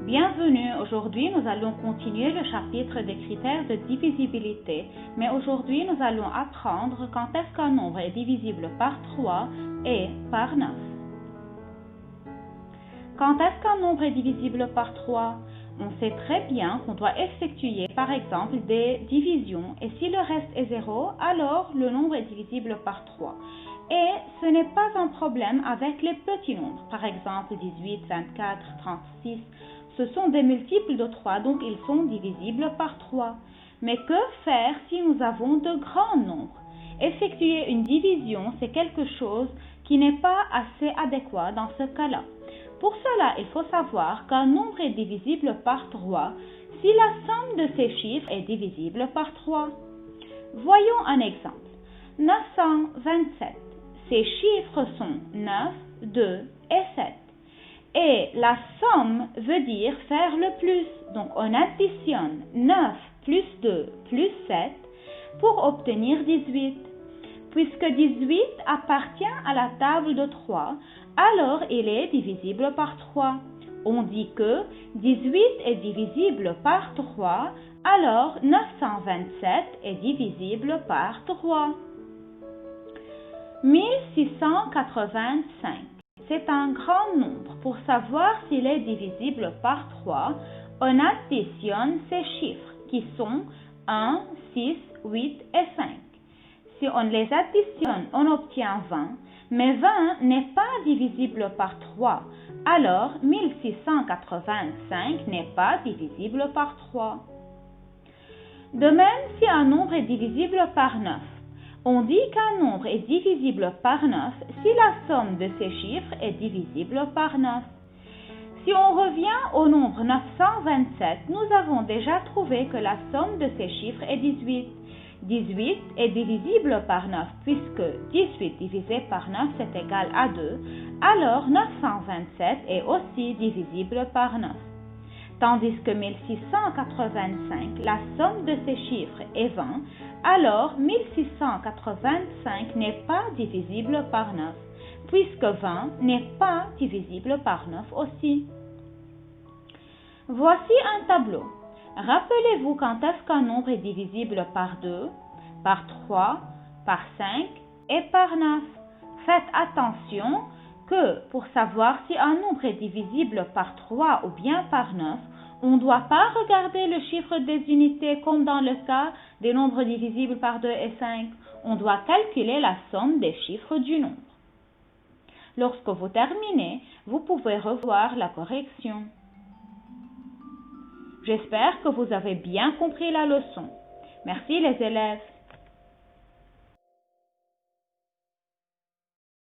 Bienvenue, aujourd'hui nous allons continuer le chapitre des critères de divisibilité, mais aujourd'hui nous allons apprendre quand est-ce qu'un nombre est divisible par 3 et par 9. Quand est-ce qu'un nombre est divisible par 3? On sait très bien qu'on doit effectuer par exemple des divisions et si le reste est 0, alors le nombre est divisible par 3. Et ce n'est pas un problème avec les petits nombres, par exemple 18, 24, 36. Ce sont des multiples de 3, donc ils sont divisibles par 3. Mais que faire si nous avons de grands nombres? Effectuer une division, c'est quelque chose qui n'est pas assez adéquat dans ce cas-là. Pour cela, il faut savoir qu'un nombre est divisible par 3 si la somme de ses chiffres est divisible par 3. Voyons un exemple. 927. Ses chiffres sont 9, 2 et 7. Et la somme veut dire faire le plus. Donc on additionne 9 plus 2 plus 7 pour obtenir 18. Puisque 18 appartient à la table de 3, alors il est divisible par 3. On dit que 18 est divisible par 3, alors 927 est divisible par 3. 1685. C'est un grand nombre. Pour savoir s'il est divisible par 3, on additionne ces chiffres qui sont 1, 6, 8 et 5. Si on les additionne, on obtient 20, mais 20 n'est pas divisible par 3, alors 1685 n'est pas divisible par 3. De même, si un nombre est divisible par 9, on dit qu'un nombre est divisible par 9 si la somme de ses chiffres est divisible par 9. Si on revient au nombre 927, nous avons déjà trouvé que la somme de ses chiffres est 18. 18 est divisible par 9 puisque 18 divisé par 9 c'est égal à 2, alors 927 est aussi divisible par 9. Tandis que 1685, la somme de ces chiffres est 20, alors 1685 n'est pas divisible par 9, puisque 20 n'est pas divisible par 9 aussi. Voici un tableau. Rappelez-vous quand est-ce qu'un nombre est divisible par 2, par 3, par 5 et par 9. Faites attention que pour savoir si un nombre est divisible par 3 ou bien par 9, on ne doit pas regarder le chiffre des unités comme dans le cas des nombres divisibles par 2 et 5. On doit calculer la somme des chiffres du nombre. Lorsque vous terminez, vous pouvez revoir la correction. J'espère que vous avez bien compris la leçon. Merci les élèves.